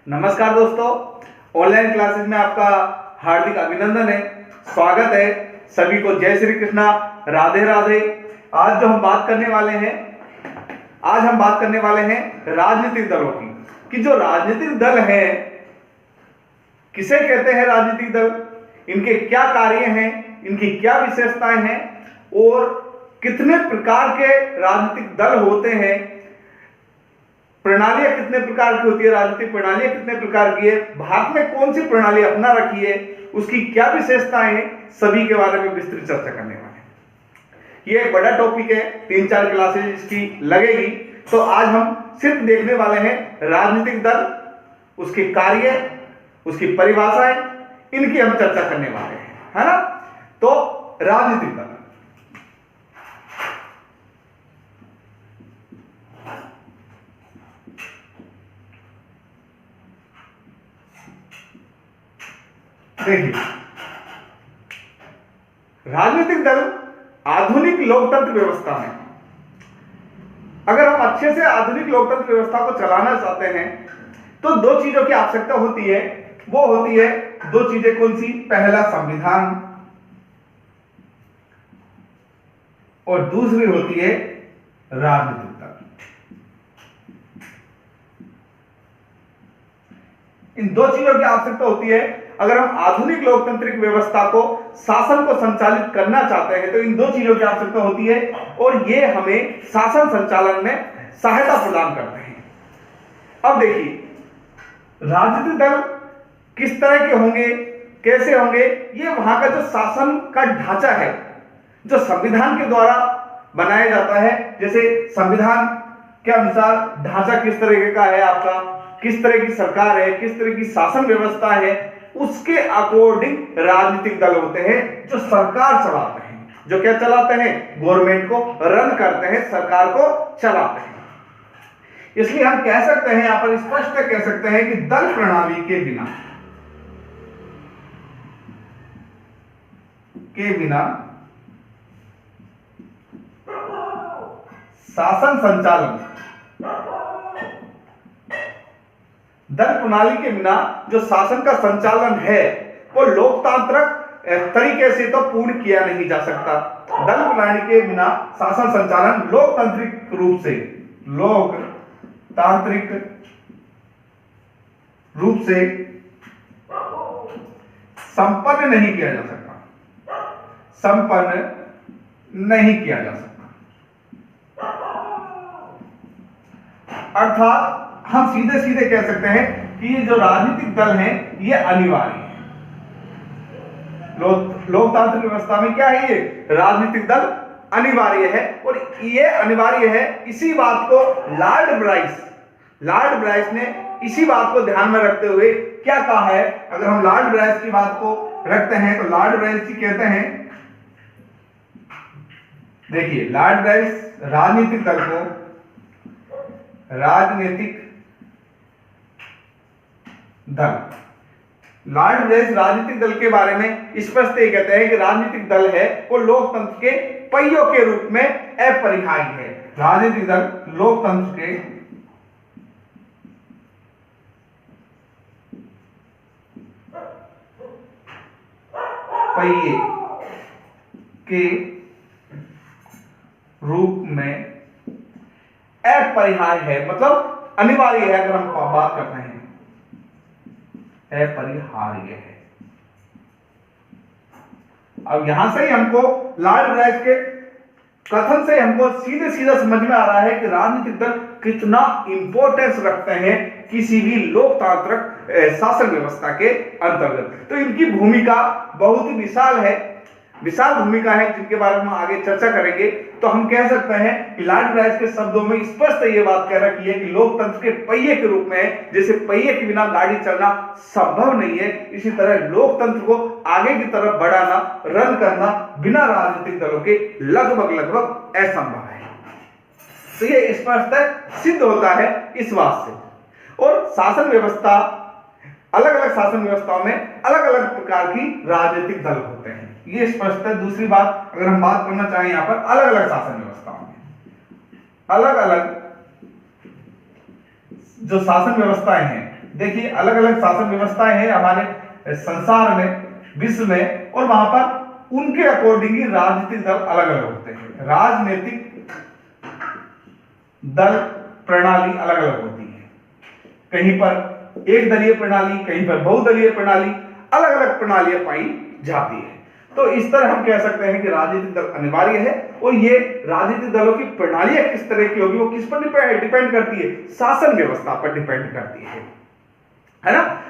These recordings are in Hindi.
नमस्कार दोस्तों, ऑनलाइन क्लासेस में आपका हार्दिक अभिनंदन है। स्वागत है सभी को। जय श्री कृष्णा, राधे राधे। आज हम बात करने वाले हैं राजनीतिक दलों की कि जो राजनीतिक दल है किसे कहते हैं राजनीतिक दल, इनके क्या कार्य हैं, इनकी क्या विशेषताएं हैं और कितने प्रकार के राजनीतिक दल होते हैं, प्रणालियां कितने प्रकार की होती है, राजनीतिक प्रणालियां कितने प्रकार की है, भारत में कौन सी प्रणाली अपना रखी है, उसकी क्या विशेषताएं हैं, सभी के बारे में विस्तृत चर्चा करने वाले हैं। ये एक बड़ा टॉपिक है, 3-4 क्लासेस इसकी लगेगी। तो आज हम सिर्फ देखने वाले हैं राजनीतिक दल, उसके कार्य, उसकी परिभाषाएं, इनकी हम चर्चा करने वाले हैं, है ना। तो राजनीतिक दल, देखिए, राजनीतिक दल आधुनिक लोकतंत्र व्यवस्था में, अगर हम अच्छे से आधुनिक लोकतंत्र व्यवस्था को चलाना चाहते हैं तो दो चीजों की आवश्यकता होती है। वो होती है दो चीजें, कौन सी? पहला संविधान और दूसरी होती है राजनीतिक दल। इन दो चीजों की आवश्यकता होती है। अगर हम आधुनिक लोकतांत्रिक व्यवस्था को, शासन को संचालित करना चाहते हैं तो इन दो चीजों की आवश्यकता होती है और ये हमें शासन संचालन में सहायता प्रदान करते हैं। अब देखिए, राजनीतिक दल किस तरह के होंगे, कैसे होंगे, ये वहां का जो शासन का ढांचा है, जो संविधान के द्वारा बनाया जाता है, जैसे संविधान के अनुसार ढांचा किस तरह का है आपका, किस तरह की सरकार है, किस तरह की शासन व्यवस्था है, उसके अकॉर्डिंग राजनीतिक दल होते हैं जो सरकार चलाते हैं, जो क्या चलाते हैं? गवर्नमेंट को रन करते हैं, सरकार को चलाते हैं। इसलिए हम कह सकते हैं, यहां पर स्पष्ट कह सकते हैं कि दल प्रणाली के बिना शासन संचालन, दल प्रणाली के बिना जो शासन का संचालन है वो लोकतांत्रिक तरीके से तो पूर्ण किया नहीं जा सकता। दल प्रणाली के बिना शासन संचालन लोकतांत्रिक रूप से संपन्न नहीं किया जा सकता। अर्थात हम सीधे सीधे कह सकते हैं कि ये जो राजनीतिक दल हैं ये अनिवार्य है। लोकतांत्रिक व्यवस्था में क्या है? ये राजनीतिक दल अनिवार्य है और ये अनिवार्य है। इसी बात को लॉर्ड ब्राइस ने इसी बात को ध्यान में रखते हुए क्या कहा है? अगर हम लॉर्ड ब्राइस की बात को रखते हैं तो लॉर्ड ब्राइस जी कहते हैं, देखिए, लॉर्ड ब्राइस राजनीतिक दल को लॉर्ड ब्राइस राजनीतिक दल के बारे में स्पष्ट ये कहते हैं कि राजनीतिक दल है वो लोकतंत्र के पहियों के रूप में अपरिहार्य है। राजनीतिक दल लोकतंत्र के पहिए के रूप में अपरिहार्य है, मतलब अनिवार्य है। अगर हम बात करते हैं अपरिहार्य है। अब यहां से ही हमको लॉर्ड ब्राइस के कथन से हमको सीधे सीधा समझ में आ रहा है कि राजनीतिक दल कितना इंपॉर्टेंस रखते हैं किसी भी लोकतांत्रिक शासन व्यवस्था के अंतर्गत। तो इनकी भूमिका बहुत ही विशाल भूमिका है, जिनके बारे में हम आगे चर्चा करेंगे। तो हम कह सकते हैं कि लॉर्ड ब्राइस के शब्दों में स्पष्ट ये बात कह रखी है कि लोकतंत्र के पहिए के रूप में, जैसे पहिए के बिना गाड़ी चलना संभव नहीं है, इसी तरह लोकतंत्र को आगे की तरफ बढ़ाना, रन करना बिना राजनीतिक दलों के लगभग असंभव है। तो ये स्पष्ट सिद्ध होता है इस बात से। और शासन व्यवस्था, अलग अलग शासन व्यवस्थाओं में अलग अलग प्रकार की राजनीतिक दल होते हैं, ये स्पष्ट है। दूसरी बात, अगर हम बात करना चाहें यहां पर अलग अलग शासन व्यवस्थाओं में, अलग अलग जो शासन व्यवस्थाएं हैं देखिए अलग अलग शासन व्यवस्थाएं हैं हमारे संसार में, विश्व में, और वहां पर उनके अकॉर्डिंग ही राजनीतिक दल अलग अलग होते हैं। राजनीतिक दल प्रणाली अलग अलग होती है, कहीं पर एक दलीय प्रणाली, कहीं पर बहुदलीय प्रणाली, अलग अलग प्रणालियां पाई जाती है। तो इस तरह हम कह सकते हैं कि राजनीतिक दल अनिवार्य है, और ये राजनीतिक दलों की प्रणालियां किस तरह की होगी वो किस पर डिपेंड करती है, शासन व्यवस्था पर डिपेंड करती है ना।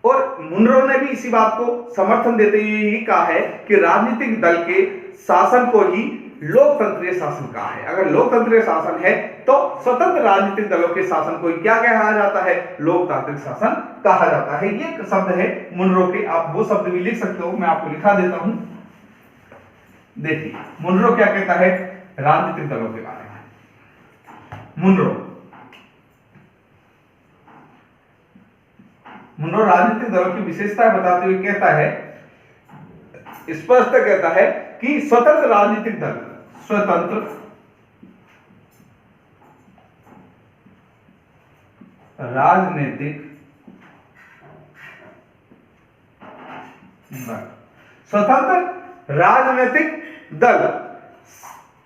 और मुनरो ने भी इसी बात को समर्थन देते हुए यही कहा है कि राजनीतिक दल के शासन को ही लोकतंत्रीय शासन कहा है। अगर लोकतंत्रीय शासन है तो स्वतंत्र राजनीतिक दलों के शासन को क्या कहा जाता है, लोकतांत्रिक शासन कहा जाता है। ये शब्द है मुनरो के, आप वो शब्द भी लिख सकते हो, मैं आपको लिखा देता हूं। देखिए मुनरो क्या कहता है राजनीतिक दलों के बारे में। मुनरो राजनीतिक दलों की विशेषताएं बताते हुए कहता है, स्पष्ट कहता है कि स्वतंत्र राजनीतिक दल, स्वतंत्र राजनीतिक दल, स्वतंत्र राजनीतिक दल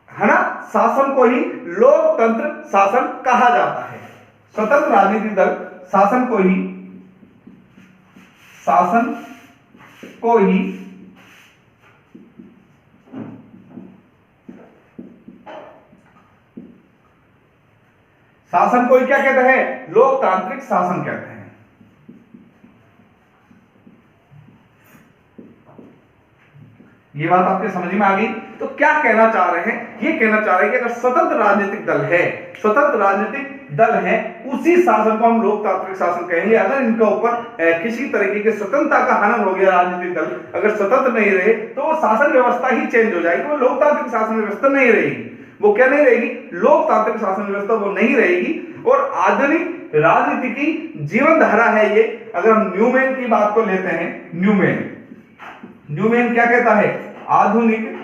है ना, शासन को ही लोकतंत्र शासन कहा जाता है। स्वतंत्र राजनीतिक दल शासन को ही क्या कहते हैं, लोकतांत्रिक शासन कहते हैं। ये बात आपके समझ में आ गई। तो क्या कहना चाह रहे हैं, ये कहना चाह रहे हैं कि अगर स्वतंत्र राजनीतिक दल है, स्वतंत्र राजनीतिक दल है, उसी शासन को हम लोकतांत्रिक शासन कहेंगे। अगर इनके ऊपर किसी तरीके की स्वतंत्रता का हनन हो गया, राजनीतिक दल अगर स्वतंत्र नहीं रहे तो वो शासन व्यवस्था ही चेंज हो जाएगी, वो लोकतांत्रिक शासन व्यवस्था नहीं रहेगी। वो क्या नहीं रहेगी, लोकतांत्रिक शासन व्यवस्था वो नहीं रहेगी। और आधुनिक राजनीति की जीवन धारा है ये। अगर हम न्यूमैन की बात को लेते हैं, न्यूमैन क्या कहता है, आधुनिक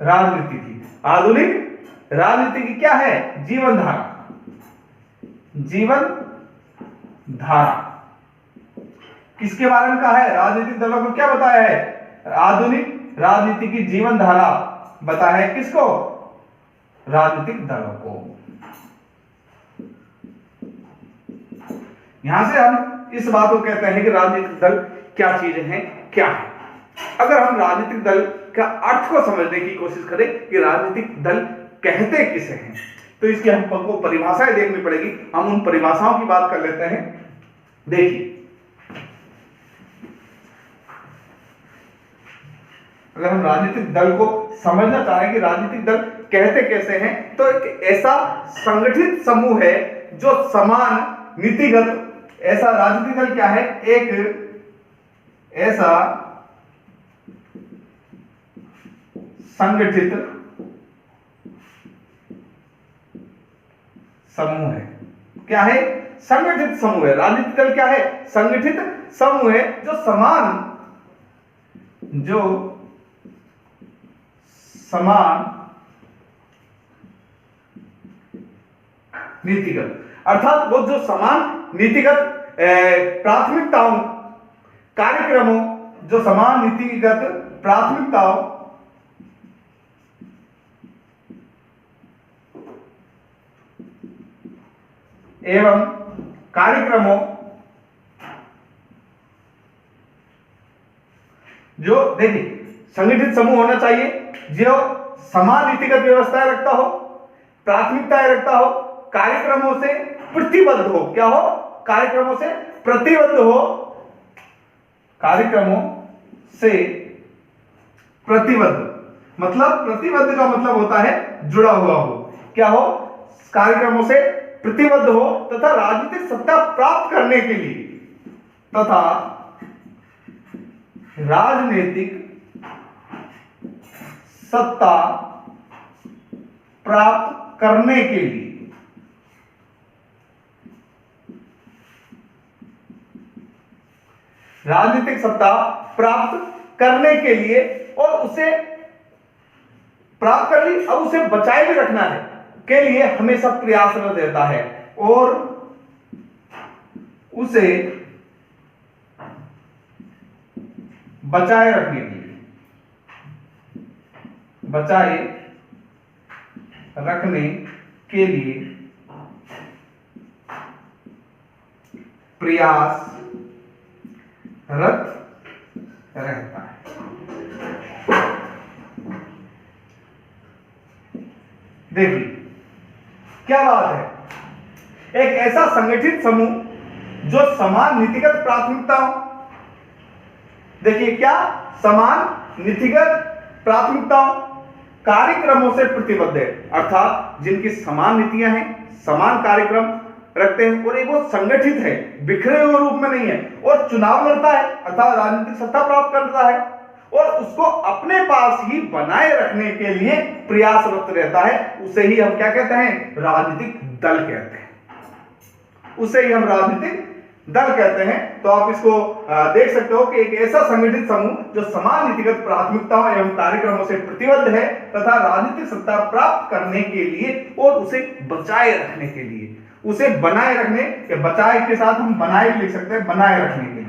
राजनीति की क्या है, जीवन धारा किसके बारे में कहा है, राजनीतिक दलों को क्या बताया है, आधुनिक राजनीति की जीवन धारा बताया है। किसको, राजनीतिक दलों को। यहां से हम इस बात को कहते हैं कि राजनीतिक दल क्या चीजें हैं, क्या है। अगर हम राजनीतिक दल का अर्थ को समझने की कोशिश करें कि राजनीतिक दल कहते किसे हैं, तो इसकी हमको परिभाषाएं देखनी पड़ेगी। हम उन परिभाषाओं की बात कर लेते हैं। देखिए अगर हम राजनीतिक दल को समझना चाहें कि राजनीतिक दल कहते कैसे हैं, तो एक ऐसा संगठित समूह है जो समान नीतिगत, ऐसा राजनीतिक दल क्या है, एक ऐसा संगठित समूह है। क्या है, संगठित समूह है। राजनीतिक दल क्या है, संगठित समूह है जो समान नीतिगत, अर्थात वो जो समान नीतिगत प्राथमिकताओं, कार्यक्रमों, जो समान नीतिगत प्राथमिकताओं एवं कार्यक्रमों, जो देखिए संगठित समूह होना चाहिए जो समान नीतिगत व्यवस्थाएं रखता हो, प्राथमिकताएं रखता हो, कार्यक्रमों से प्रतिबद्ध हो। क्या हो, कार्यक्रमों से प्रतिबद्ध हो, कार्यक्रमों से प्रतिबद्ध, मतलब प्रतिबद्ध का मतलब होता है जुड़ा हुआ हो। क्या हो, कार्यक्रमों से प्रतिबद्ध हो तथा राजनीतिक सत्ता प्राप्त करने के लिए, तथा राजनीतिक सत्ता प्राप्त करने के लिए राजनीतिक सत्ता प्राप्त करने के लिए और उसे प्राप्त कर ली, अब उसे बचाए भी रखना है के लिए हमेशा प्रयासरत रहता है और उसे बचाए रखने के लिए प्रयासरत रहता है। देखिए क्या बात है, एक ऐसा संगठित समूह जो समान नीतिगत प्राथमिकताओं, देखिए क्या, समान नीतिगत प्राथमिकताओं कार्यक्रमों से प्रतिबद्ध है, अर्थात जिनकी समान नीतियां हैं, समान कार्यक्रम रखते हैं और एक वो संगठित है, बिखरे हुए रूप में नहीं है, और चुनाव लड़ता है अर्थात राजनीतिक सत्ता प्राप्त करता है और उसको अपने पास ही बनाए रखने के लिए प्रयासरत रहता है, उसे ही हम क्या कहते हैं, राजनीतिक दल कहते हैं, उसे ही हम राजनीतिक दल कहते हैं। तो आप इसको देख सकते हो कि एक ऐसा संगठित समूह जो समान नीतिगत प्राथमिकताओं एवं कार्यक्रमों से प्रतिबद्ध है तथा राजनीतिक सत्ता प्राप्त करने के लिए और उसे बचाए रखने के लिए, उसे बनाए रखने के, बचाए के साथ हम बनाए लिख सकते हैं, बनाए रखने के लिए,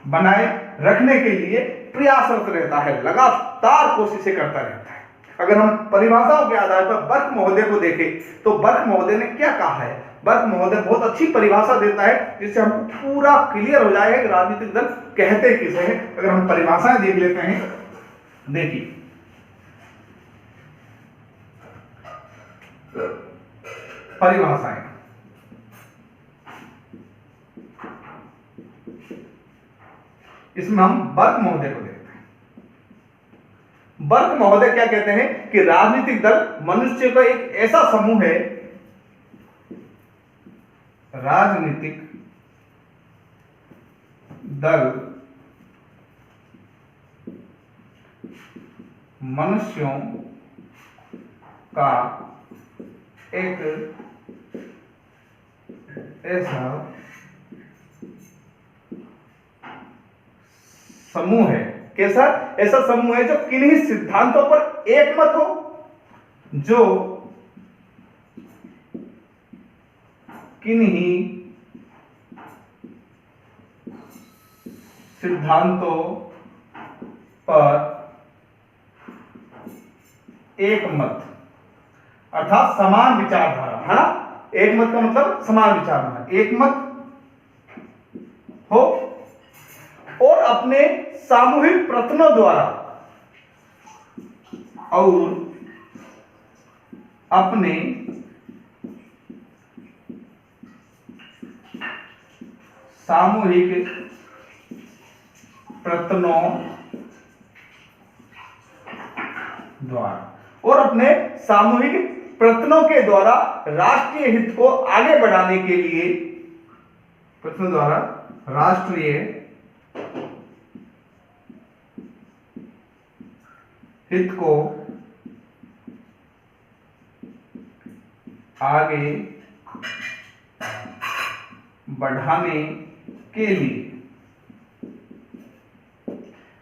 बनाए रखने के लिए प्रयासरत रहता है, लगातार कोशिशें करता रहता है। अगर हम परिभाषाओं के आधार पर बर्क महोदय को देखें तो बर्क महोदय ने क्या कहा है, बर्क महोदय बहुत अच्छी परिभाषा देता है जिससे हमको पूरा क्लियर हो जाएगा कि राजनीतिक दल कहते किसे हैं। अगर हम परिभाषाएं देख लेते हैं, देखिए परिभाषाएं, इसमें हम बर्क महोदय को देखते हैं। बर्क महोदय क्या कहते हैं कि राजनीतिक दल मनुष्य का एक ऐसा समूह है, राजनीतिक दल मनुष्यों का एक ऐसा समूह है, कैसा, ऐसा समूह है जो किन्हीं सिद्धांतों पर एकमत हो, जो किन्हीं सिद्धांतों पर एकमत, अर्थात समान विचारधारा है ना, एकमत का मतलब समान विचारधारा, एकमत हो और अपने सामूहिक प्रयत्नों द्वारा और अपने सामूहिक प्रयत्नों द्वारा और अपने सामूहिक प्रयत्नों के द्वारा राष्ट्रीय हित को आगे बढ़ाने के लिए, प्रयत्नों द्वारा राष्ट्रीय हित को आगे बढ़ाने के लिए,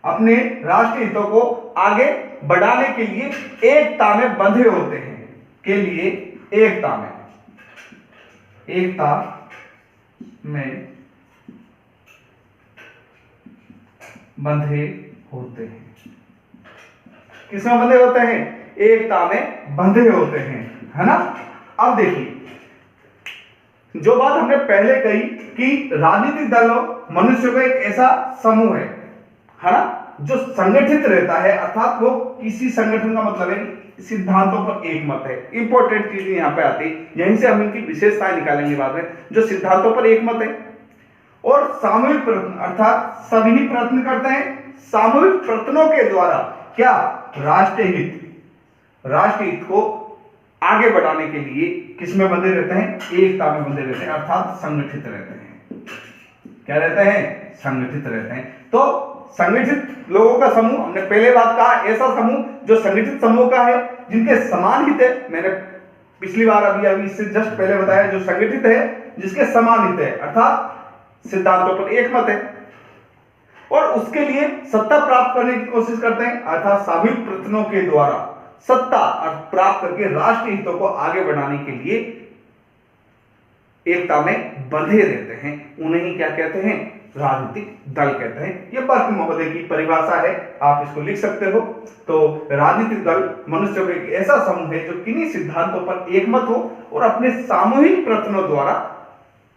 अपने राष्ट्रीय हितों को आगे बढ़ाने के लिए एकता में बंधे होते हैं, के लिए एकता में बंधे होते हैं। किसमें बंधे होते हैं, एकता में बंधे होते हैं, है ना। अब देखिए जो बात हमने पहले कही कि राजनीतिक दलों मनुष्य का एक ऐसा समूह है ना, जो संगठित रहता है, अर्थात वो किसी संगठन का मतलब है सिद्धांतों पर एकमत है। इंपॉर्टेंट चीज यहां पे आती है, यहीं से हम इनकी विशेषताएं निकालेंगे बाद में, जो सिद्धांतों पर एकमत है और सामूहिक प्रयत्न, अर्थात सभी प्रयत्न करते हैं, सामूहिक प्रयत्नों के द्वारा क्या, राष्ट्रीय हित को आगे बढ़ाने के लिए किसमें बंधे रहते हैं, एकता में बंधे रहते हैं, अर्थात संगठित रहते हैं। क्या रहते हैं, संगठित रहते हैं। तो संगठित लोगों का समूह, हमने पहले बात कहा, ऐसा समूह जो संगठित समूह का है, जिनके समान हित है, मैंने पिछली बार अभी इससे जस्ट पहले बताया, जो संगठित है जिसके समान हित है, अर्थात सिद्धांतों पर एकमत है। और उसके लिए सत्ता प्राप्त करने की कोशिश करते हैं, अर्थात सामूहिक प्रयत्नों के द्वारा सत्ता प्राप्त करके राष्ट्रीय हितों को आगे बढ़ाने के लिए एकता में बंधे रहते हैं। उन्हें ही क्या कहते हैं? राजनीतिक दल कहते हैं। यह बर्क महोदय की परिभाषा है, आप इसको लिख सकते हो। तो राजनीतिक दल मनुष्य का एक ऐसा समूह है जो किन्हीं सिद्धांतों पर एकमत हो और अपने सामूहिक प्रयत्नों द्वारा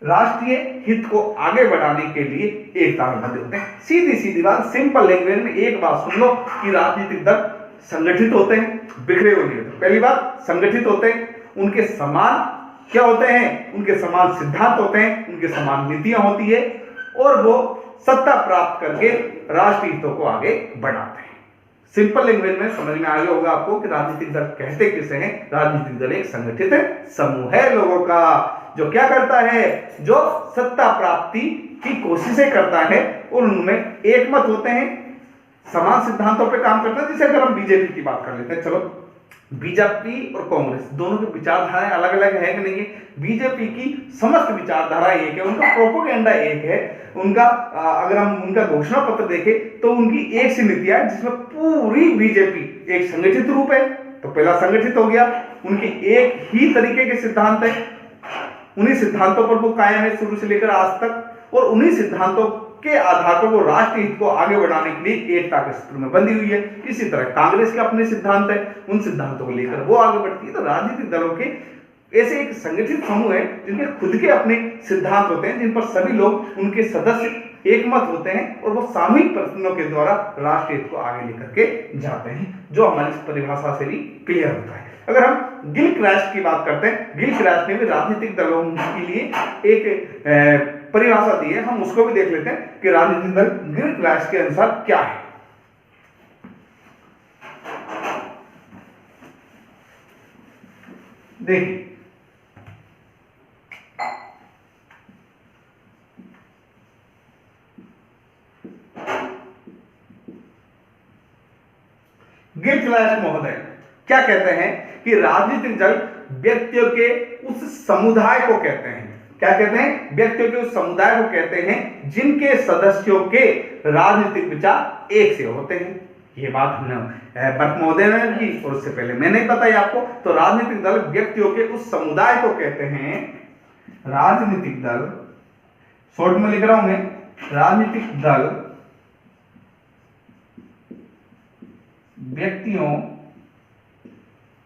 राष्ट्रीय हित को आगे बढ़ाने के लिए एकता में बंधे होते हैं। सीधी सीधी बात, सिंपल लैंग्वेज में एक बात सुन लो कि राजनीतिक दल संगठित होते हैं, बिखरे हुए नहीं होते। पहली बात, संगठित होते हैं, उनके समान क्या होते हैं? उनके समान सिद्धांत होते हैं, उनके समान नीतियां होती है और वो सत्ता प्राप्त करके राष्ट्रीय हितों को आगे बढ़ाते हैं। सिंपल लैंग्वेज में समझ में आ गया होगा आपको कि राजनीतिक दल कहते किसे हैं। राजनीतिक दल एक संगठित समूह है लोगों का जो क्या करता है, जो सत्ता प्राप्ति की कोशिशें करता है और उनमें एकमत होते हैं, समान सिद्धांतों पे काम करते हैं। जैसे अगर हम बीजेपी की बात कर लेते हैं, चलो बीजेपी और कांग्रेस दोनों की विचारधाराएं अलग अलग है कि नहीं है? बीजेपी की समस्त विचारधारा एक है, उनका प्रोपेगेंडा एक है, उनका अगर हम उनका घोषणा पत्र देखें तो उनकी एक सी नीतियां है जिसमें पूरी बीजेपी एक संगठित रूप है। तो पहला संगठित हो गया, उनके एक ही तरीके के सिद्धांत है, उन्हीं सिद्धांतों पर वो कायम है शुरू से लेकर आज तक और उन्हीं सिद्धांतों के आधार पर वो राष्ट्रीय हित को आगे बढ़ाने के लिए एकता के सूत्र में बंधी हुई है। इसी तरह कांग्रेस के अपने सिद्धांत है, उन सिद्धांतों को लेकर वो आगे बढ़ती है। तो राजनीतिक दलों के ऐसे एक संगठित समूह है जिनके खुद के अपने सिद्धांत होते हैं, जिन पर सभी लोग उनके सदस्य एकमत होते हैं और वो सामूहिक प्रयत्नों के द्वारा राष्ट्रीय हित को आगे लेकर के जाते हैं, जो हमारी परिभाषा से भी क्लियर होता है। अगर हम गिलक्रास्ट की बात करते हैं, गिलक्रास्ट ने भी राजनीतिक दलों के लिए एक परिभाषा दी है, हम उसको भी देख लेते हैं कि राजनीतिक दल गिलक्रास्ट के अनुसार क्या है। देखिए, गिलक्रास्ट महोदय क्या कहते हैं कि राजनीतिक दल व्यक्तियों के उस समुदाय को कहते हैं। क्या कहते हैं? व्यक्तियों के उस समुदाय को कहते हैं जिनके सदस्यों के राजनीतिक विचार एक से होते हैं। ये बात हमने बर्क महोदय ने की और उससे पहले मैंने बताया आपको। तो राजनीतिक दल व्यक्तियों के उस समुदाय को कहते हैं। राजनीतिक दल, शॉर्ट में लिख रहा हूं मैं, राजनीतिक दल व्यक्तियों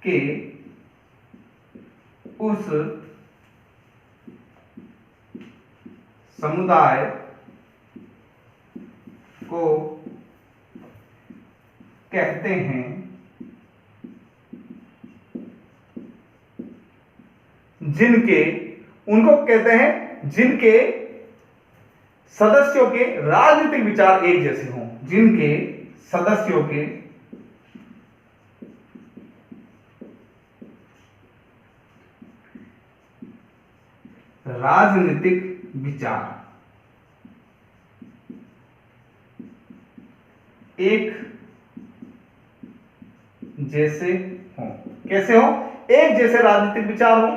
के उस समुदाय को कहते हैं जिनके, उनको कहते हैं जिनके सदस्यों के राजनीतिक विचार एक जैसे हों, जिनके सदस्यों के राजनीतिक विचार एक जैसे हों। कैसे हो? एक जैसे राजनीतिक विचार हो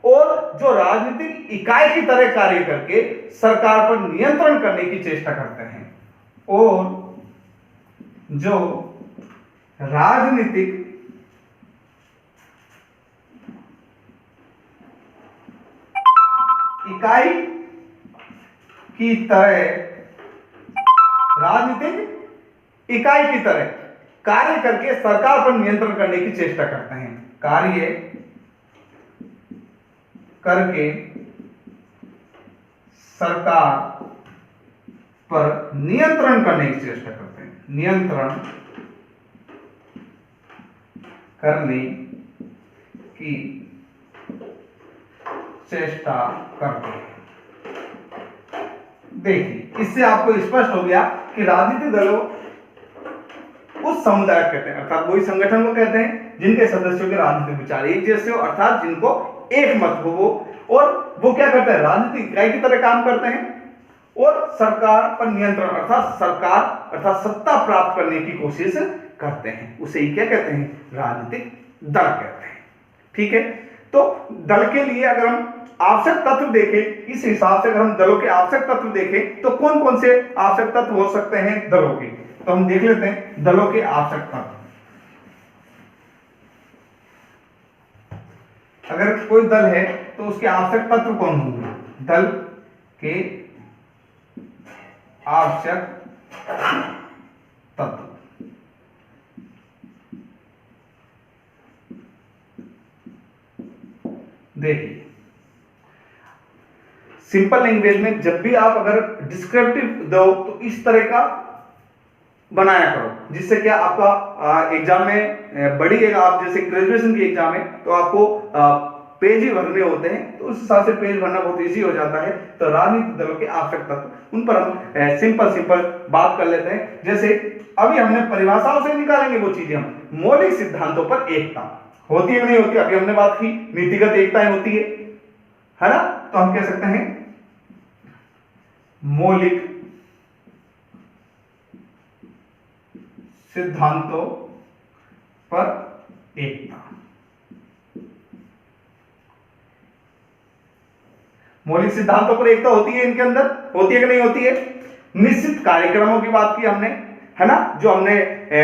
और जो राजनीतिक इकाई की तरह कार्य करके सरकार पर नियंत्रण करने की चेष्टा करते हैं और जो राजनीतिक इकाई की तरह, राजनीतिक इकाई की तरह कार्य करके सरकार पर नियंत्रण करने की चेष्टा करते हैं। कार्य करके सरकार पर नियंत्रण करने की चेष्टा करते हैं, नियंत्रण करने की चेष्टा करते हैं। देखिए, इससे आपको स्पष्ट हो गया कि राजनीतिक दलों उस समुदाय को कहते हैं, अर्थात वही संगठन को कहते हैं जिनके सदस्यों के राजनीतिक विचार एक जैसे हो, अर्थात जिनको एक मत हो वो, और वो क्या करते हैं? राजनीतिक इकाई की तरह काम करते हैं और सरकार पर नियंत्रण अर्थात सरकार अर्थात सत्ता प्राप्त करने की कोशिश करते हैं। उसे ही क्या कहते हैं? राजनीतिक दल कहते हैं। ठीक है। तो दल के लिए अगर हम आवश्यक तत्व देखें, इस हिसाब से अगर हम दलों के आवश्यक तत्व देखें तो कौन कौन से आवश्यक तत्व हो सकते हैं दलों के, तो हम देख लेते हैं दलों के आवश्यक तत्व। अगर कोई दल है तो उसके आवश्यक तत्व कौन होंगे? दल के आवश्यक तत्व। देखिए सिंपल लैंग्वेज में जब भी आप अगर डिस्क्रिप्टिव दो तो इस तरह का बनाया करो, जिससे क्या आपका एग्जाम में बड़ी है, आप जैसे ग्रेजुएशन की एग्जाम है तो आपको पेज ही भरने होते हैं, तो उस हिसाब से पेज भरना बहुत इजी हो जाता है। तो राजनीतिक दलों के आवश्यक तत्व, उन पर हम सिंपल बात कर लेते हैं। जैसे अभी हमने परिभाषाओं से निकालेंगे वो चीजें, हम मौलिक सिद्धांतों पर एकता होती है कि नहीं होती, अभी हमने बात की नीतिगत एकताएं होती है ना, तो हम कह सकते हैं मौलिक सिद्धांतों पर एकता। मौलिक सिद्धांतों पर एकता होती है, इनके अंदर होती है कि नहीं होती है। निश्चित कार्यक्रमों की बात की हमने, है ना, जो हमने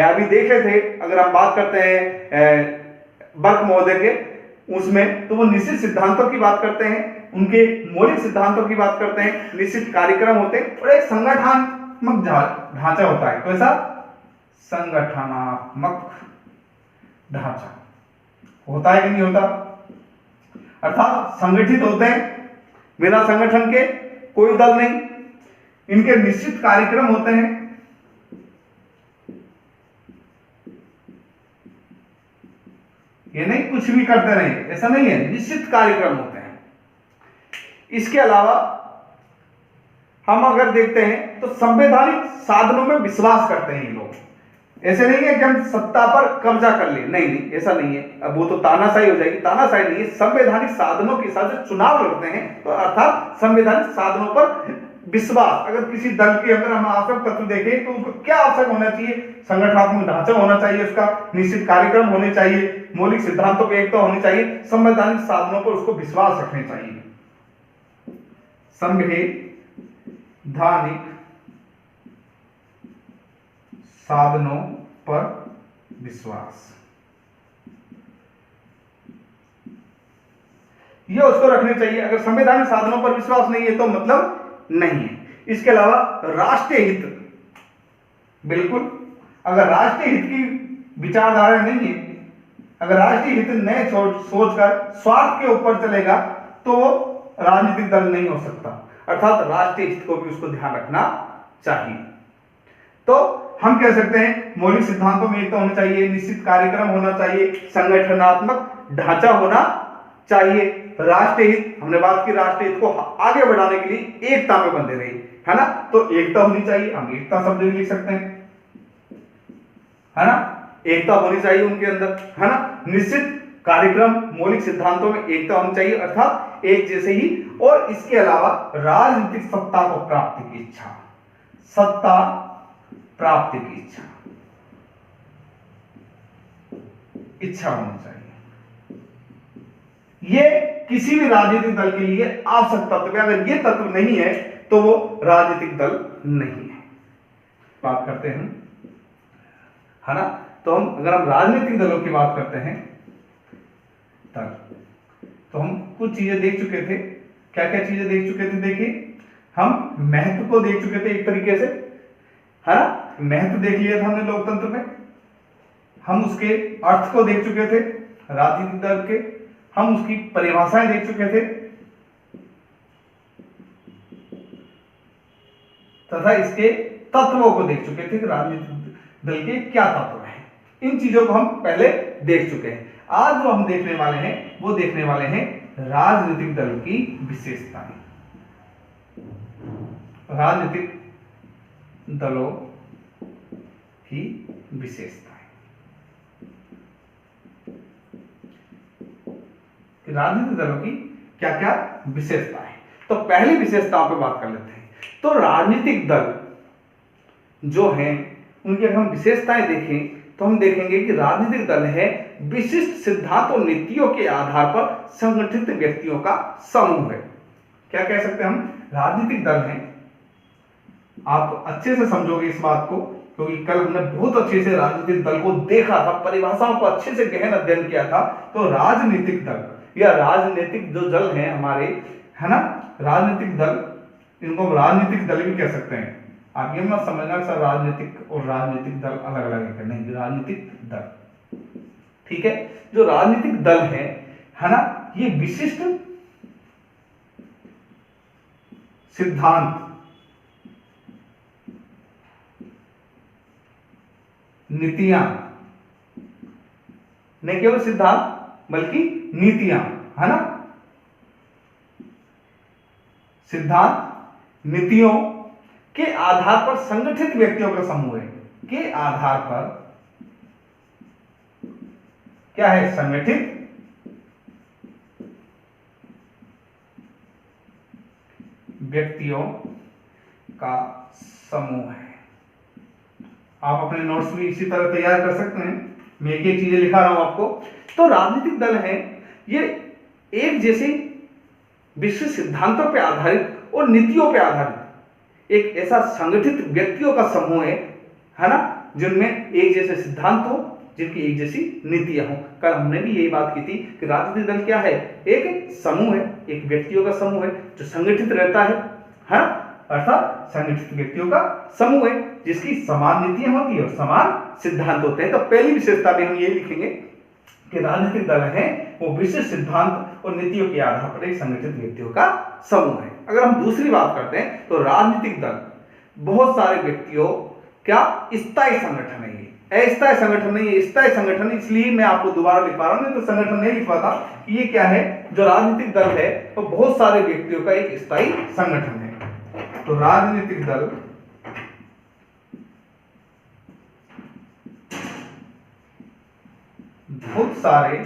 अभी देखे थे। अगर हम बात करते हैं बर्क महोदय के उसमें, तो वो निश्चित सिद्धांतों की बात करते हैं, उनके मौलिक सिद्धांतों की बात करते हैं, निश्चित कार्यक्रम होते हैं और एक संगठनात्मक ढांचा होता है। कैसा? संगठनात्मक ढांचा होता है कि नहीं होता, अर्थात संगठित होते हैं, बिना संगठन के कोई दल नहीं। इनके निश्चित कार्यक्रम होते हैं, ये नहीं कुछ भी करते नहीं, ऐसा नहीं है, निश्चित कार्यक्रम होते हैं। इसके अलावा हम अगर देखते हैं तो संवैधानिक साधनों में विश्वास करते हैं ये लोग। ऐसे नहीं है कि हम सत्ता पर कब्जा कर ले, नहीं ऐसा नहीं है, अब वो तो तानाशाही हो जाएगी, तानाशाही नहीं है। संवैधानिक साधनों के हिसाब से चुनाव लड़ते हैं, तो अर्थात संवैधानिक साधनों पर विश्वास। अगर किसी दल के अगर हम आवश्यक तत्व देखें तो उसको क्या आवश्यक होना चाहिए? संगठनात्मक ढांचा होना चाहिए, उसका निश्चित कार्यक्रम होने चाहिए, मौलिक सिद्धांतों पर एकता होनी चाहिए, संवैधानिक साधनों पर उसको विश्वास रखने चाहिए। संवैधानिक साधनों पर विश्वास, ये उसको रखने चाहिए। अगर संवैधानिक साधनों पर विश्वास नहीं है तो मतलब नहीं है। इसके अलावा राष्ट्रीय हित, बिल्कुल, अगर राष्ट्रीय हित की विचारधारा नहीं है, अगर राष्ट्रीय हित नए सोचकर स्वार्थ के ऊपर चलेगा तो वो राजनीतिक दल नहीं हो सकता, अर्थात राष्ट्रीय हित को भी उसको ध्यान रखना चाहिए। तो हम कह सकते हैं मौलिक सिद्धांतों में एकता होनी चाहिए, निश्चित कार्यक्रम होना चाहिए, संगठनात्मक ढांचा होना चाहिए, राष्ट्रीय हित, हमने बात की राष्ट्रीय हित को आगे बढ़ाने के लिए एकता में बंधे रहे, है ना, तो एकता होनी चाहिए, हम एकता शब्द भी लिख सकते हैं, है ना, एकता होनी चाहिए उनके अंदर, है ना। निश्चित कार्यक्रम, मौलिक सिद्धांतों में एकता होनी चाहिए, अर्थात एक जैसे ही। और इसके अलावा राजनीतिक सत्ता को प्राप्ति की इच्छा, सत्ता प्राप्ति की इच्छा होनी चाहिए। ये किसी भी राजनीतिक दल के लिए आवश्यक तत्व है। अगर ये तत्व नहीं है तो वो राजनीतिक दल नहीं है। बात करते हैं, है ना, तो हम अगर हम राजनीतिक दलों की बात करते हैं तो हम कुछ चीजें देख चुके थे। क्या क्या चीजें देख चुके थे? देखिए, हम महत्व को देख चुके थे एक तरीके से, है ना, महत्व देख लिया था हमने लोकतंत्र में। हम उसके अर्थ को देख चुके थे राजनीतिक दल के, हम उसकी परिभाषाएं देख चुके थे तथा इसके तत्वों को देख चुके थे कि राजनीतिक दल के क्या तत्व हैं। इन चीजों को हम पहले देख चुके हैं। आज जो हम देखने वाले हैं वो देखने वाले हैं राजनीतिक दल की विशेषताएं, राजनीतिक दलों की विशेषताएं। राजनीतिक दलों की क्या क्या विशेषताएं हैं, तो पहली विशेषताओं पर बात कर लेते हैं। तो राजनीतिक दल जो हैं उनकी अगर हम विशेषताएं देखें तो हम देखेंगे कि राजनीतिक दल है विशिष्ट सिद्धांत और नीतियों के आधार पर संगठित व्यक्तियों का समूह है। क्या कह सकते हैं हम? राजनीतिक दल हैं। आप अच्छे से समझोगे इस बात को, क्योंकि कल हमने बहुत अच्छे से राजनीतिक दल को देखा था, परिभाषाओं को अच्छे से गहन अध्ययन किया था। तो राजनीतिक दल या राजनीतिक जो दल हैं हमारे, है ना, राजनीतिक दल, इनको हम राजनीतिक दल भी कह सकते हैं। आप ये मत समझना सर राजनीतिक और राजनीतिक दल अलग अलग है, नहीं, राजनीतिक दल, ठीक है। जो राजनीतिक दल है ना, ये विशिष्ट सिद्धांत, नीतियां, न केवल सिद्धांत बल्कि नीतियां, है ना, सिद्धांत नीतियों के आधार पर संगठित व्यक्तियों का समूह है। के आधार पर क्या है? संगठित व्यक्तियों का समूह है। आप अपने नोट्स भी इसी तरह तैयार कर सकते हैं, मैं एक चीजें लिखा रहा हूं आपको। तो राजनीतिक दल है, ये एक जैसे विश्व सिद्धांतों पर आधारित और नीतियों पर आधारित एक ऐसा संगठित व्यक्तियों का समूह है ना, जिनमें एक जैसे सिद्धांत हो, जिनकी एक जैसी नीतियां हो। कल हमने भी यही बात की थी कि राजनीतिक दल क्या है? एक समूह है, एक व्यक्तियों का समूह है जो संगठित रहता है, अर्थात संगठित व्यक्तियों का समूह है जिसकी समान नीतियां होती है और समान सिद्धांत होते हैं। तो पहली विशेषता भी हम ये लिखेंगे कि राजनीतिक दल है वो विशिष्ट सिद्धांत और नीतियों के आधार पर एक संगठित व्यक्तियों का समूह है। अगर हम दूसरी बात करते हैं तो राजनीतिक दल बहुत सारे व्यक्तियों क्या स्थायी संगठन है, ये अस्थायी संगठन नहीं है, स्थायी संगठन। इसलिए मैं आपको दोबारा लिख पा रहा हूं, नहीं तो संगठन नहीं लिख पाता। ये क्या है? जो राजनीतिक दल है तो बहुत सारे व्यक्तियों का एक स्थायी संगठन है। तो राजनीतिक दल बहुत सारे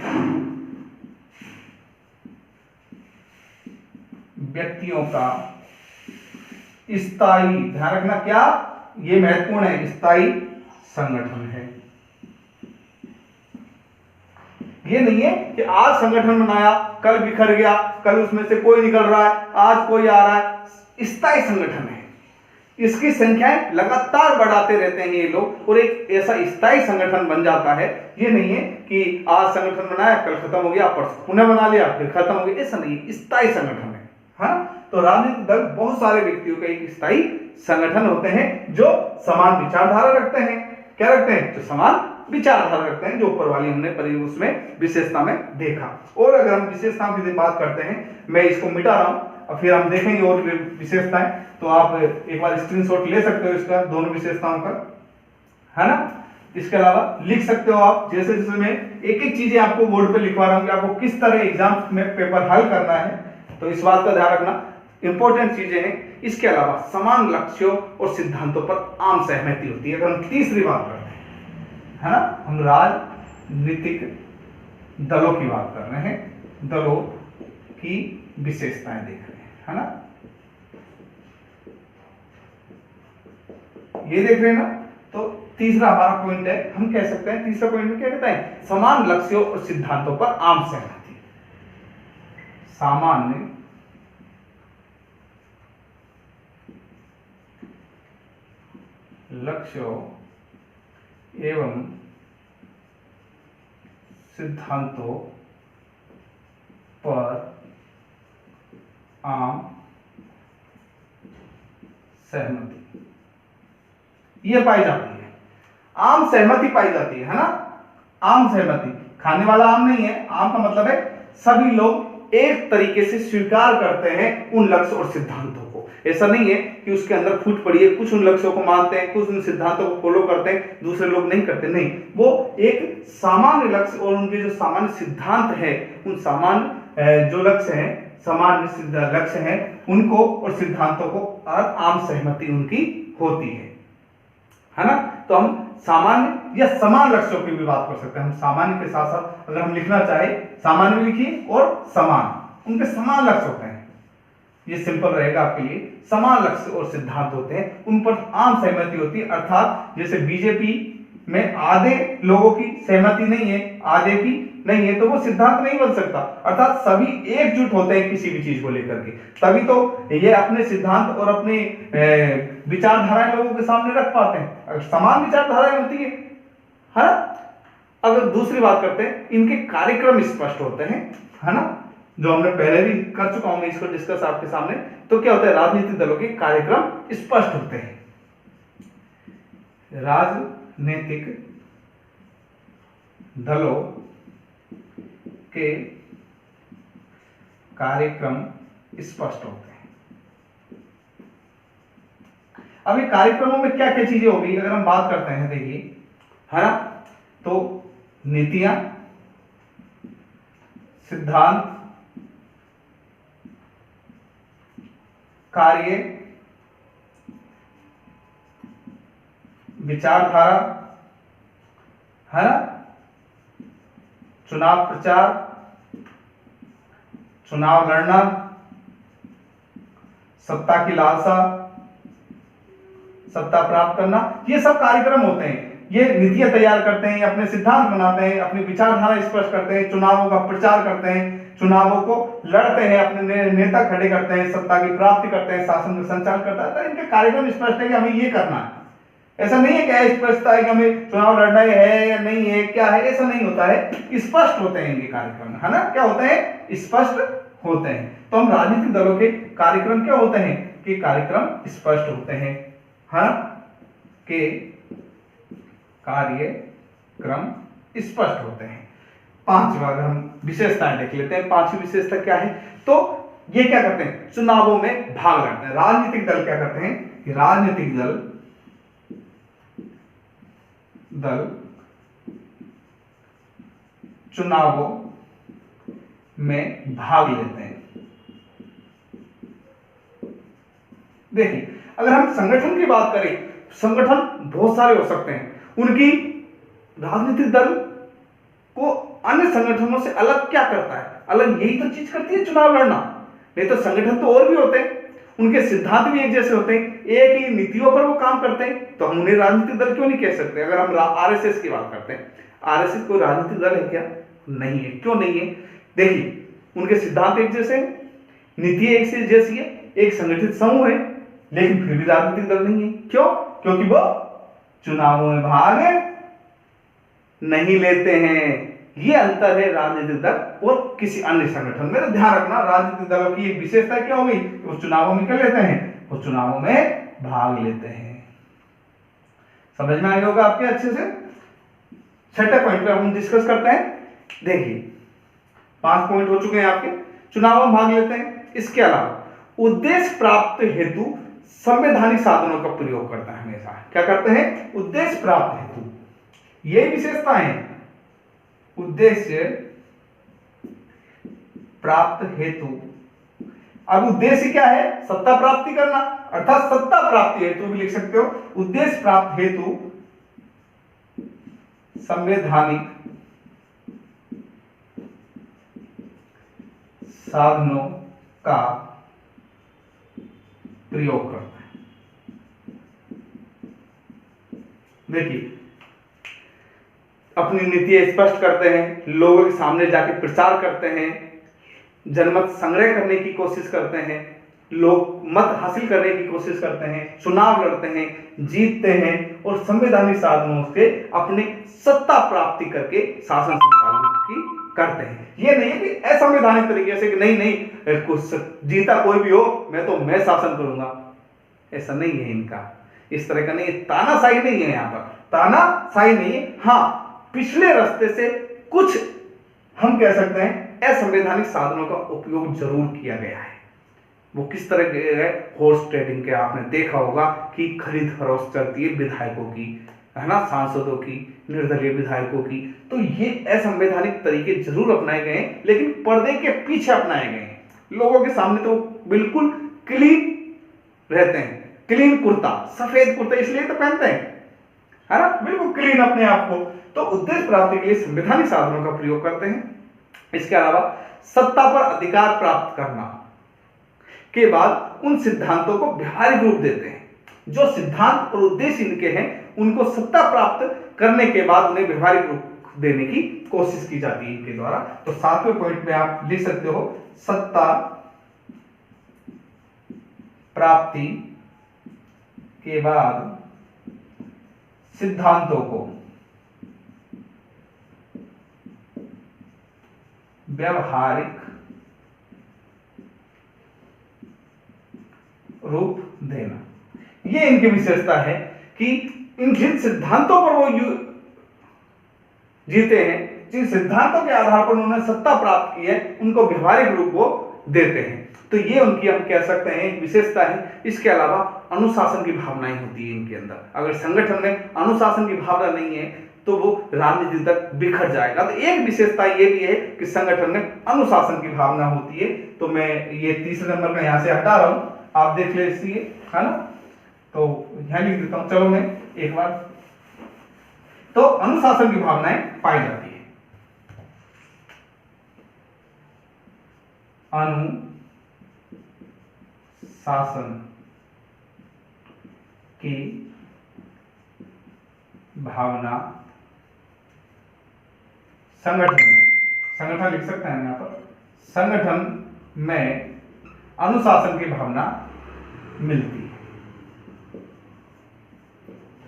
व्यक्तियों का स्थायी, ध्यान रखना क्या, ये महत्वपूर्ण है, स्थायी संगठन है। ये नहीं है कि आज संगठन बनाया कल बिखर गया, कल उसमें से कोई निकल रहा है, आज कोई आ रहा है। स्थायी संगठन है, इसकी संख्याएं लगातार बढ़ाते रहते हैं ये लोग, और एक ऐसा स्थायी संगठन बन जाता है। ये नहीं है कि आज संगठन बनाया कल खत्म हो गया, परसों पुनः बना लिया फिर खत्म हो गया, ऐसा नहीं, स्थायी संगठन है। तो राजनीतिक दल बहुत सारे व्यक्तियों का एक स्थायी संगठन होते हैं जो समान विचारधारा रखते हैं। क्या रखते हैं? जो समान विचारधारा रखते हैं, जो ऊपर वाली हमने उसमें विशेषता में देखा। और अगर हम विशेषताओं की बात करते हैं, मैं इसको मिटा रहा हूं और फिर हम देखेंगे और विशेषताएं। तो आप एक बार स्क्रीनशॉट ले सकते हो इसका, दोनों विशेषताओं का, है ना। इसके अलावा लिख सकते हो आप, जैसे जैसे मैं एक एक चीजें आपको बोर्ड पे लिखवा रहा हूं कि आपको किस तरह एग्जाम में पेपर हल करना है, तो इस बात का ध्यान रखना, इंपॉर्टेंट चीजें हैं। इसके अलावा समान लक्ष्यों और सिद्धांतों पर आम सहमति होती है। अगर हम तीसरी बात करते हैं, है ना, हम राजनीतिक दलों की बात कर रहे हैं, दलों की विशेषताएं देख रहे हैं, है ना, ये देख रहे हैं ना। तो तीसरा हमारा पॉइंट है, हम कह सकते हैं तीसरा पॉइंट में क्या कहता है? समान लक्ष्यों और सिद्धांतों पर आम सहमति। सामान्य लक्ष्यों एवं सिद्धांतों पर आम सहमति ये पाई जाती है, आम सहमति पाई जाती है ना। आम सहमति, खाने वाला आम नहीं है, आम का मतलब है सभी लोग एक तरीके से स्वीकार करते हैं उन लक्ष्य और सिद्धांतों को। ऐसा नहीं है कि उसके अंदर फूट पड़ी है, कुछ उन लक्ष्यों को मानते हैं, कुछ उन सिद्धांतों को फॉलो करते हैं, दूसरे लोग नहीं करते, नहीं, वो एक सामान्य लक्ष्य और उनके जो सामान्य सिद्धांत है, उन सामान्य जो लक्ष्य हैं, सामान्य लक्ष्य हैं, उनको और सिद्धांतों को आम सहमति उनकी होती है ना। तो हम सामान्य या समान लक्ष्यों की भी बात कर सकते हैं। हम सामान्य के साथ साथ अगर हम लिखना चाहे, सामान्य भी लिखिए और समान, उनके समान लक्ष्य होते हैं, ये सिंपल रहेगा आपके लिए। समान लक्ष्य और सिद्धांत होते हैं, उन पर आम सहमति होती है। अर्थात जैसे बीजेपी में आधे लोगों की सहमति नहीं है, आधे की नहीं है, तो वो सिद्धांत नहीं बन सकता। अर्थात सभी एकजुट होते हैं किसी भी चीज को लेकर के, तभी तो ये अपने सिद्धांत और अपने विचारधाराएं लोगों के सामने रख पाते हैं। अगर समान विचारधाराएं होती है ना। अगर दूसरी बात करते हैं, इनके कार्यक्रम स्पष्ट होते हैं, है ना, जो हमने पहले भी कर चुका हूं इसको डिस्कस आपके सामने। तो क्या होता है, राजनीतिक दलों के कार्यक्रम स्पष्ट होते हैं। राजनीतिक दलों के कार्यक्रम स्पष्ट होते हैं। अभी कार्यक्रमों में क्या क्या चीजें होगी अगर हम बात करते हैं, देखिए, है ना, तो नीतियां, सिद्धांत, कार्य, विचारधारा, है ना, चुनाव प्रचार, चुनाव लड़ना, सत्ता की लालसा, सत्ता प्राप्त करना, ये सब कार्यक्रम होते हैं। ये नीतियां तैयार करते हैं, अपने सिद्धांत बनाते हैं, अपनी विचारधारा स्पष्ट करते हैं, चुनावों का प्रचार करते हैं, चुनावों को लड़ते हैं, अपने नेता खड़े करते हैं, सत्ता की प्राप्ति करते हैं, शासन का संचालन करता है। तो इनके कार्यक्रम स्पष्ट है कि हमें ये करना है। ऐसा नहीं है कि स्पष्टता है कि हमें चुनाव लड़ना है या नहीं है, क्या है, ऐसा नहीं होता है। स्पष्ट होते हैं इनके कार्यक्रम, है ना, क्या होते हैं, स्पष्ट होते हैं। तो हम राजनीतिक दलों के कार्यक्रम क्या होते हैं कि कार्यक्रम स्पष्ट होते हैं, हाँ, के कार्यक्रम स्पष्ट होते हैं। पांचवा अगर हम विशेषताएं देख लेते हैं, पांचवी विशेषता क्या है, तो ये क्या करते हैं, चुनावों में भाग लेते हैं। राजनीतिक दल क्या करते हैं कि राजनीतिक दल चुनावों में भाग लेते हैं। देखिए, अगर हम संगठन की बात करें, संगठन बहुत सारे हो सकते हैं। उनकी राजनीतिक दल को अन्य संगठनों से अलग क्या करता है, अलग यही तो चीज करती है, चुनाव लड़ना। नहीं तो संगठन तो और भी होते हैं, उनके सिद्धांत भी एक जैसे होते हैं, एक ही नीतियों पर वो काम करते हैं, तो हम उन्हें राजनीतिक दल क्यों नहीं कह सकते। अगर हम आरएसएस की बात करते हैं, आरएसएस कोई राजनीतिक दल है क्या, नहीं है। क्यों नहीं है, देखिए, उनके सिद्धांत एक जैसे हैं, नीति एक से जैसी है, एक संगठित समूह है, लेकिन फिर भी राजनीतिक दल नहीं है। क्यों, क्योंकि वो चुनावों में भाग नहीं लेते हैं। ये अंतर है राजनीतिक दल और किसी अन्य संगठन में। तो ध्यान रखना, राजनीतिक दलों की एक विशेषता क्या होगी, वो चुनावों में क्या लेते हैं, वो चुनावों में भाग लेते हैं। समझ में आया होगा आपके अच्छे से। छठे पॉइंट पे हम डिस्कस करते हैं। देखिए, 5 पॉइंट हो चुके हैं आपके, चुनावों में भाग लेते हैं। इसके अलावा उद्देश्य प्राप्त हेतु संवैधानिक साधनों का प्रयोग करता है। हमेशा क्या करते हैं, उद्देश्य प्राप्त हेतु, ये विशेषता है, उद्देश्य प्राप्त हेतु। अब उद्देश्य क्या है, सत्ता प्राप्ति करना, अर्थात सत्ता प्राप्ति हेतु भी लिख सकते हो। उद्देश्य प्राप्त हेतु संवैधानिक साधनों का प्रयोग करता है। देखिए, अपनी नीति स्पष्ट करते हैं, लोगों के सामने जाके प्रचार करते हैं, जनमत संग्रह करने की कोशिश करते हैं, लोग मत हासिल करने की कोशिश करते हैं, चुनाव लड़ते हैं, जीतते हैं और संवैधानिक साधनों से अपने सत्ता प्राप्ति करके शासन संचालन की करते हैं। ये नहीं है कि असंवैधानिक तरीके से कि नहीं कुछ जीता कोई भी हो मैं शासन करूंगा, ऐसा नहीं है इनका। इस तरह का नहीं, तानाशाही नहीं है, यहाँ पर तानाशाही नहीं है। हाँ, पिछले रास्ते से कुछ हम कह सकते हैं असंवैधानिक साधनों का उपयोग जरूर किया गया है। वो किस तरह के है, हॉर्स ट्रेडिंग के आपने देखा होगा कि खरीद फरोख्त चलती है विधायकों की, है ना, सांसदों की, निर्दलीय विधायकों की। तो ये असंवैधानिक तरीके जरूर अपनाए गए हैं, लेकिन पर्दे के पीछे अपनाए गए हैं। लोगों के सामने तो बिल्कुल क्लीन रहते हैं, क्लीन कुर्ता, सफेद कुर्ता इसलिए तो पहनते हैं, है ना, बिल्कुल क्लीन अपने आप को। तो उद्देश्य प्राप्ति के लिए संवैधानिक साधनों का प्रयोग करते हैं। इसके अलावा सत्ता पर अधिकार प्राप्त करना के बाद उन सिद्धांतों को व्यवहारिक रूप देते हैं। जो सिद्धांत और उद्देश्य इनके हैं, उनको सत्ता प्राप्त करने के बाद उन्हें व्यवहारिक रूप देने की कोशिश की जाती है इनके द्वारा। तो 7वें पॉइंट में आप लिख सकते हो, सत्ता प्राप्ति के बाद सिद्धांतों को व्यवहारिक रूप देना। ये इनकी विशेषता है कि इन जिन सिद्धांतों पर वो जीते हैं, जिन सिद्धांतों के आधार पर उन्होंने सत्ता प्राप्त की है, उनको व्यवहारिक रूप वो देते हैं। तो ये उनकी हम कह सकते हैं विशेषता है। इसके अलावा अनुशासन की भावनाएं होती है इनके अंदर। अगर संगठन में अनुशासन की भावना नहीं है तो वो राजनीति तक बिखर जाएगा। तो एक विशेषता ये भी है कि संगठन में अनुशासन की भावना होती है। तो मैं ये तीसरे नंबर का यहां से हटा रहा हूं, आप देख ले इसलिए, है ना। तो यहां लिख देता हूं, चलो मैं एक बार। तो अनुशासन की भावनाएं पाई जाती है। अनुशासन की भावना संगठन लिख सकते हैं यहां पर, संगठन में अनुशासन की भावना मिलती है।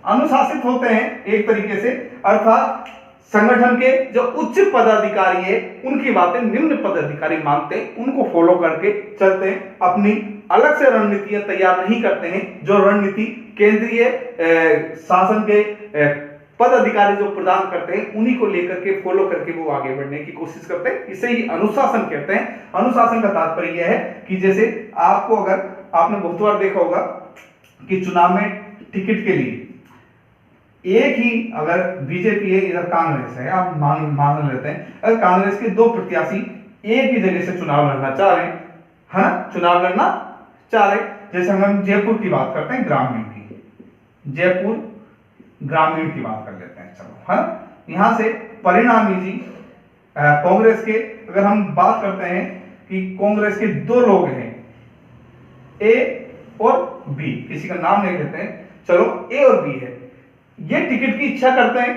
अनुशासित होते हैं एक तरीके से, अर्थात संगठन के जो उच्च पदाधिकारी है उनकी बातें निम्न पदाधिकारी मानते हैं, उनको फॉलो करके चलते हैं, अपनी अलग से रणनीतियां तैयार नहीं करते हैं। जो रणनीति केंद्रीय शासन के पदाधिकारी जो प्रदान करते हैं उन्हीं को लेकर के फॉलो करके वो आगे बढ़ने की कोशिश करते हैं। इसे ही अनुशासन कहते हैं। अनुशासन का तात्पर्य यह है कि जैसे आपको, अगर आपने बहुत बार देखा होगा कि चुनाव में टिकट के लिए एक ही, अगर बीजेपी है, इधर कांग्रेस है, आप मान लेते हैं, अगर कांग्रेस के दो प्रत्याशी एक ही जगह से चुनाव लड़ना चाह रहे हैं, है ना, चुनाव लड़ना चाह रहे, जैसे हम जयपुर की बात करते हैं, ग्रामीण की, जयपुर ग्रामीण की बात कर लेते हैं, चलो, है। यहां से परिणामी जी कांग्रेस के, अगर हम बात करते हैं कि कांग्रेस के दो लोग हैं, ए और बी, किसी का नाम नहीं लेते हैं, चलो ए और बी है, ये टिकट की इच्छा करते हैं,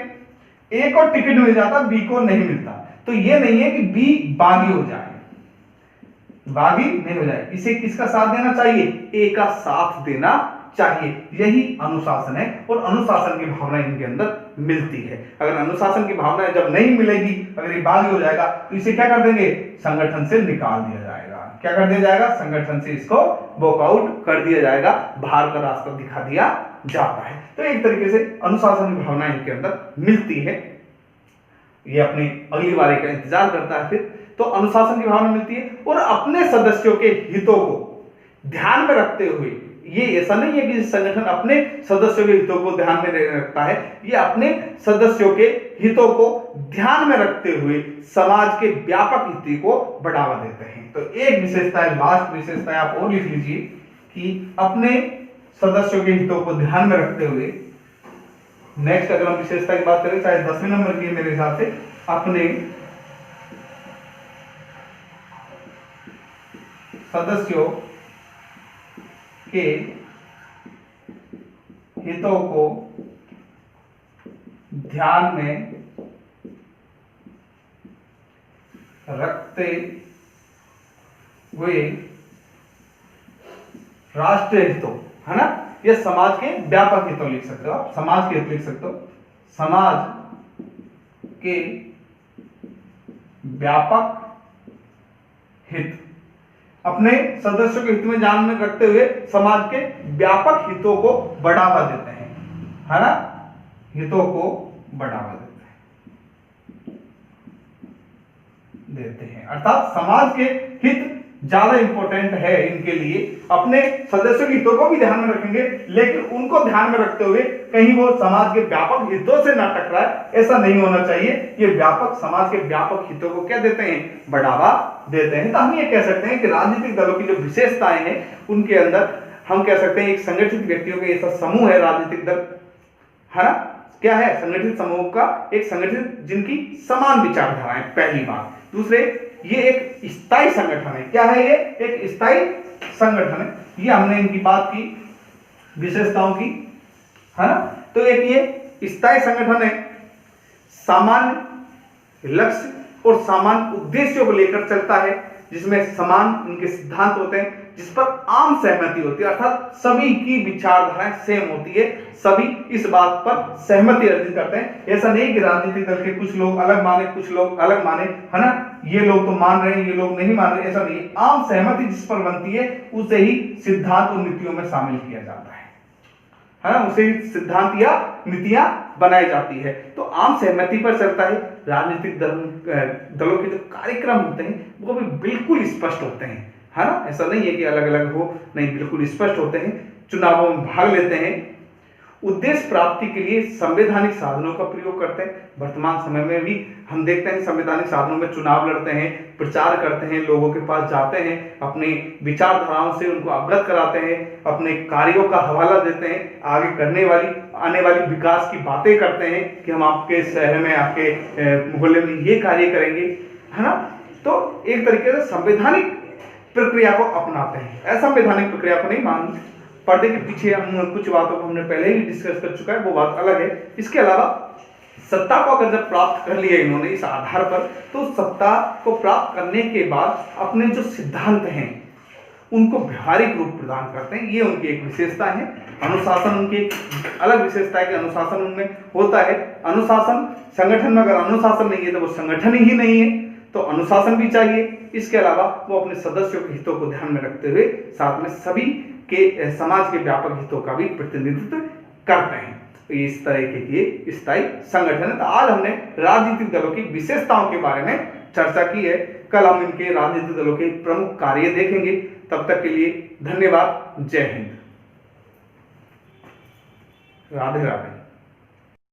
ए को टिकट मिल जाता, बी को नहीं मिलता। तो ये नहीं है कि बी बागी हो जाए, बागी नहीं हो जाए, इसे किसका साथ देना चाहिए, ए का साथ देना चाहिए। यही अनुशासन है और अनुशासन की भावना इनके अंदर मिलती है। अगर अनुशासन की भावना जब नहीं मिलेगी, अगर ये बागी हो जाएगा तो इसे क्या कर देंगे, संगठन से निकाल दिया जाएगा। क्या कर दिया जाएगा, संगठन से इसको वॉकआउट कर दिया जाएगा, बाहर का रास्ता दिखा दिया जाता है। तो एक तरीके से अनुशासन की भावना इनके अंदर मिलती है। ये अपनी अगली बारी का इंतजार करता है फिर। तो अनुशासन की भावना मिलती है और अपने सदस्यों के हितों को ध्यान में रखते हुए, ये ऐसा नहीं है कि संगठन अपने सदस्यों के हितों को ध्यान में रखता है, ये अपने सदस्यों के हितों को ध्यान में रखते हुए समाज के व्यापक हित को बढ़ावा देते हैं। तो एक विशेषता है, लास्ट विशेषता आप और लिख लीजिए कि अपने सदस्यों के हितों को ध्यान में रखते हुए, नेक्स्ट अगर हम विशेषता की बात करें, चाहे 10वें नंबर की मेरे हिसाब से, अपने सदस्यों के हितों को ध्यान में रखते हुए राष्ट्रीय हितों, है ना, ये समाज के व्यापक हितों लिख सकते हो आप, समाज के हित लिख सकते हो, समाज के व्यापक हित, अपने सदस्यों के हित में ध्यान में रखते हुए समाज के व्यापक हितों को बढ़ावा देते हैं, है ना, हितों को बढ़ावा देते हैं, अर्थात समाज के हित ज्यादा इंपॉर्टेंट है इनके लिए। अपने सदस्यों के हितों को भी ध्यान में रखेंगे, लेकिन उनको ध्यान में रखते हुए कहीं वो समाज के व्यापक हितों से ना टकराए, ऐसा नहीं होना चाहिए। ये व्यापक, समाज के व्यापक हितों को क्या देते हैं, बढ़ावा देते हैं। तो हम ये कह सकते हैं कि राजनीतिक दलों की जो विशेषताएं हैं उनके अंदर हम कह सकते हैं एक संगठित व्यक्तियों का ऐसा समूह है राजनीतिक दल, है ना। क्या है, संगठित समूह का एक संगठित जिनकी समान विचारधाराएं, पहली बात। दूसरे, ये एक स्थायी संगठन है। क्या है, ये एक स्थायी संगठन है। ये हमने इनकी बात की, विशेषताओं की, है ना। तो एक ये स्थायी संगठन है सामान्य लक्ष्य और सामान्य उद्देश्यों को लेकर चलता है, जिसमें समान उनके सिद्धांत होते हैं, जिस पर आम सहमति होती है, अर्थात सभी की विचारधाराएं सेम होती है, सभी इस बात पर सहमति अर्जित करते हैं। ऐसा नहीं कि राजनीतिक दल के कुछ लोग अलग माने, कुछ लोग अलग माने, है ना, ये लोग तो मान रहे हैं, ये लोग नहीं मान रहे, ऐसा नहीं। आम सहमति जिस पर बनती है उसे ही सिद्धांत और नीतियों में शामिल किया जाता है ना, उसे सिद्धांत या नीतियां बनाई जाती है। तो आम सहमति पर चलता है। राजनीतिक दलों के जो कार्यक्रम होते हैं वो भी बिल्कुल स्पष्ट होते हैं, है ना, ऐसा नहीं है कि अलग अलग हो, नहीं, बिल्कुल स्पष्ट होते हैं। चुनावों में भाग लेते हैं, उद्देश्य प्राप्ति के लिए संवैधानिक साधनों का प्रयोग करते हैं। वर्तमान समय में भी हम देखते हैं संवैधानिक साधनों में चुनाव लड़ते हैं, प्रचार करते हैं, लोगों के पास जाते हैं, अपने विचारधाराओं से उनको अवगत कराते हैं, अपने कार्यों का हवाला देते हैं, आगे करने वाली आने वाली विकास की बातें करते हैं कि हम आपके शहर में, आपके मोहल्ले में ये कार्य करेंगे, है ना। तो एक तरीके से संवैधानिक प्रक्रिया को अपनाते हैं। असंवैधानिक प्रक्रिया को नहीं मान। पर्दे के पीछे हम कुछ बातों को हमने पहले ही डिस्कस कर चुका है, वो बात अलग है। इसके अलावा सत्ता को अगर जब प्राप्त कर लिया इन्होंने इस आधार पर, तो सत्ता को प्राप्त करने के बाद अपने जो सिद्धांत हैं उनको व्यवहारिक रूप प्रदान करते हैं। ये उनकी एक विशेषता है। अनुशासन उनकी एक अलग विशेषता है कि अनुशासन उनमें होता है। अनुशासन, संगठन में अगर अनुशासन नहीं है तो वो संगठन ही नहीं है, तो अनुशासन भी चाहिए। इसके अलावा वो अपने सदस्यों के हितों को ध्यान में रखते हुए साथ में सभी के समाज के व्यापक हितों का भी प्रतिनिधित्व करते हैं। तो इस तरह के स्थायी संगठन है। तो आज हमने राजनीतिक दलों की विशेषताओं के बारे में चर्चा की है। कल हम इनके राजनीतिक दलों के प्रमुख कार्य देखेंगे। तब तक के लिए धन्यवाद। जय हिंद। राधे राधे।